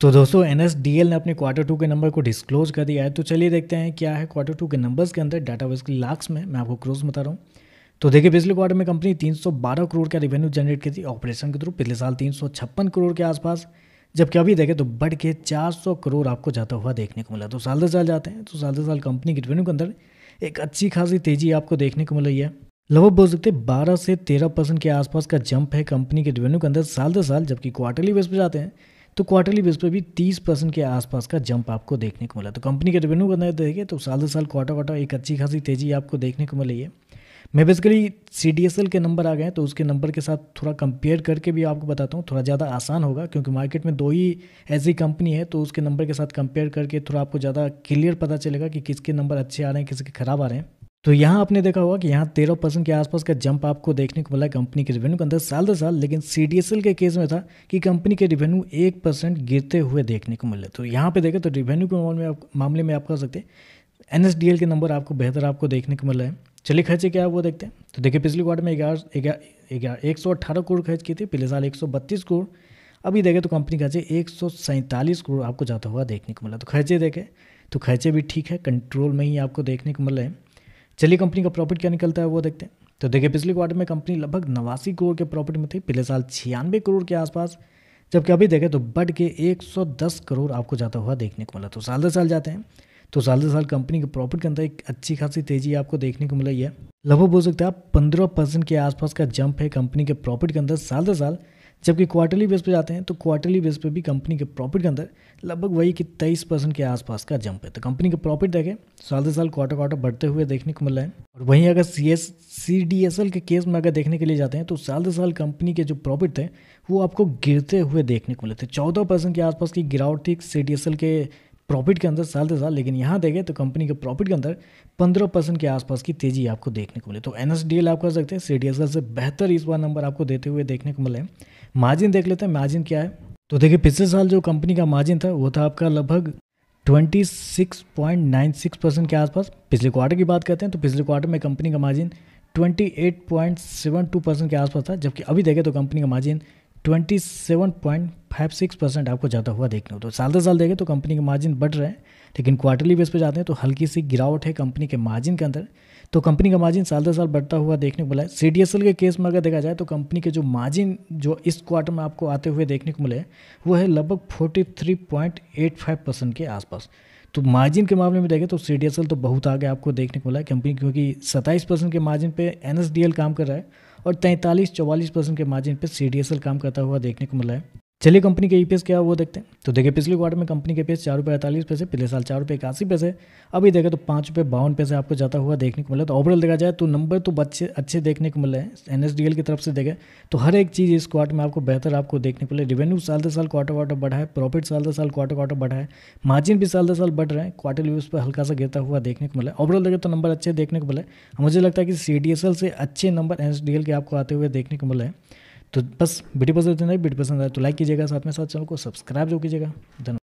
तो दोस्तों एनएसडीएल ने अपने क्वार्टर टू के नंबर को डिस्क्लोज कर दिया है। तो चलिए देखते हैं क्या है क्वार्टर टू के नंबर्स के अंदर डाटा बेसिकली लाख्स में मैं आपको क्रोज बता रहा हूँ। तो देखिए पिछले क्वार्टर में कंपनी 312 करोड़ का रेवेन्यू जनरेट की थी ऑपरेशन के थ्रू, पिछले साल 356 करोड़ के आसपास, जबकि अभी देखें तो बढ़ के 400 करोड़ आपको जाता हुआ देखने को मिला। तो साल दर साल जाते हैं तो साल दर साल कंपनी के रेवेन्यू के अंदर एक अच्छी खासी तेजी आपको देखने को मिल रही है। लगभग बोल सकते हैं 12 से 13% के आसपास का जंप है कंपनी के रेवेन्यू के अंदर साल दर साल, जबकि क्वार्टरली बेस पे जाते हैं तो क्वार्टरली बेस पे भी 30% के आसपास का जंप आपको देखने को मिला। तो कंपनी के रेवेन्यू के अंदर देखें तो साल दर साल क्वार्टर एक अच्छी खासी तेजी आपको देखने को मिल रही है। मैं बेसिकली सीडीएसएल के नंबर आ गए हैं तो उसके नंबर के साथ थोड़ा कंपेयर करके भी आपको बताता हूँ, थोड़ा ज़्यादा आसान होगा क्योंकि मार्केट में दो ही ऐसी कंपनी है, तो उसके नंबर के साथ कंपेयर करके थोड़ा आपको ज़्यादा क्लियर पता चलेगा कि किसके नंबर अच्छे आ रहे हैं किसके खराब आ रहे हैं। तो यहाँ आपने देखा होगा कि यहाँ 13% के आसपास का जंप आपको देखने को मिला है कंपनी के रेवेन्यू के अंदर साल दर साल, लेकिन सीडीएसएल के केस में था कि कंपनी के रेवेन्यू 1% गिरते हुए देखने को मिले। तो यहाँ पे देखें तो रेवेन्यू के मामले में आप कह सकते हैं एनएसडीएल के नंबर आपको बेहतर आपको देखने को मिल रहे हैं। चलिए खर्चे क्या है वो देखते हैं। तो देखिए पिछले क्वार्टर में 118 करोड़ खर्च की थी, पिछले साल 132 करोड़, अभी देखें तो कंपनी खर्चे 147 करोड़ आपको जाता हुआ देखने को मिला। तो खर्चे देखें तो खर्चे भी ठीक है, कंट्रोल में ही आपको देखने को मिल रहे हैं। चलिए कंपनी का प्रॉफिट क्या निकलता है वो देखते हैं। तो देखिए पिछले क्वार्टर में कंपनी लगभग 89 करोड़ के प्रॉफिट में थी, पिछले साल 96 करोड़ के आसपास, जबकि अभी देखें तो बढ़ के 110 करोड़ आपको जाता हुआ देखने को मिला। तो साल दर साल जाते हैं तो साल दर साल कंपनी के प्रॉफिट के अंदर एक अच्छी खासी तेजी आपको देखने को मिल रही है। लगभग बोल सकते हैं आप 15% के आसपास का जंप है कंपनी के प्रॉफिट के अंदर साल दर साल, जबकि क्वार्टरली बेस पे जाते हैं तो क्वार्टरली बेस पे भी कंपनी के प्रॉफिट के अंदर लगभग वही कि 23% के आसपास का जंप है। तो कंपनी के प्रॉफिट देखें साल दर साल क्वार्टर बढ़ते हुए देखने को मिल रहा है। और वहीं अगर सीडीएसएल के केस में अगर देखने के लिए जाते हैं तो साल दर साल कंपनी के जो प्रॉफिट थे वो आपको गिरते हुए देखने को मिले थे। 14% के आसपास की गिरावट थी सीडीएसएल के प्रॉफिट के अंदर साल दर साल, लेकिन यहाँ देखें तो कंपनी के प्रॉफिट के अंदर 15% के आसपास की तेजी आपको देखने को मिले। तो एनएसडीएल आप कह सकते हैं सीडीएसएल से बेहतर इस बार नंबर आपको देते हुए देखने को मिले। मार्जिन देख लेते हैं, मार्जिन क्या है। तो देखिए पिछले साल जो कंपनी का मार्जिन था वो था आपका लगभग 26.96% के आसपास। पिछले क्वार्टर की बात करते हैं तो पिछले क्वार्टर में कंपनी का मार्जिन 28.72% के आसपास था, जबकि अभी देखें तो कंपनी का मार्जिन 27.56% आपको जाता हुआ देखने को। तो साल दर साल देखें तो कंपनी के मार्जिन बढ़ रहे हैं, लेकिन क्वार्टरली बेस पे जाते हैं तो हल्की सी गिरावट है कंपनी के मार्जिन के अंदर। तो कंपनी का मार्जिन साल दर साल बढ़ता हुआ देखने को मिला है। सीडीएसएल के केस में अगर देखा जाए तो कंपनी के जो मार्जिन जो इस क्वार्टर में आपको आते हुए देखने को मिले वो है लगभग 43.85% के आसपास। तो मार्जिन के मामले में देखें तो सीडीएसएल तो बहुत आगे आपको देखने को मिला है कंपनी, क्योंकि 27% के मार्जिन पे एनएसडीएल काम कर रहा है और 43-44% के मार्जिन पे सीडीएसएल काम करता हुआ देखने को मिला है। चलिए कंपनी के ईपीएस क्या है वो देखते हैं। तो देखिए पिछले क्वार्टर में कंपनी के ईपीएस 4.48 रुपये, पिछले साल 4.81 रुपये, अभी देखें तो 5.52 आपको जाता हुआ देखने को मिला। तो ओवरऑल देखा जाए तो नंबर तो अच्छे देखने को मिल रहे हैं एनएसडीएल की तरफ से। देखें तो हर एक चीज़ इस क्वार्टर में आपको बेहतर आपको देखने को मिले। रेवेन्यू साल दर साल क्वार्टर बढ़ा है, प्रॉफिट साल दर साल क्वार्टर बढ़ा है, मार्जिन भी साल दर साल बढ़ रहे हैं, क्वार्टर यूज पर हल्का सा गिरता हुआ देखने को मिला। ओवरऑल देखें तो नंबर अच्छे देखने को मिले। मुझे लगता है कि सीडीएसएल से अच्छे नंबर एनएसडीएल के आपको आते हुए देखने को मिले हैं। तो बस वीडियो पसंद है, वीडियो पसंद आए तो लाइक कीजिएगा, साथ में साथ चैनल को सब्सक्राइब जो कीजिएगा। धन्यवाद।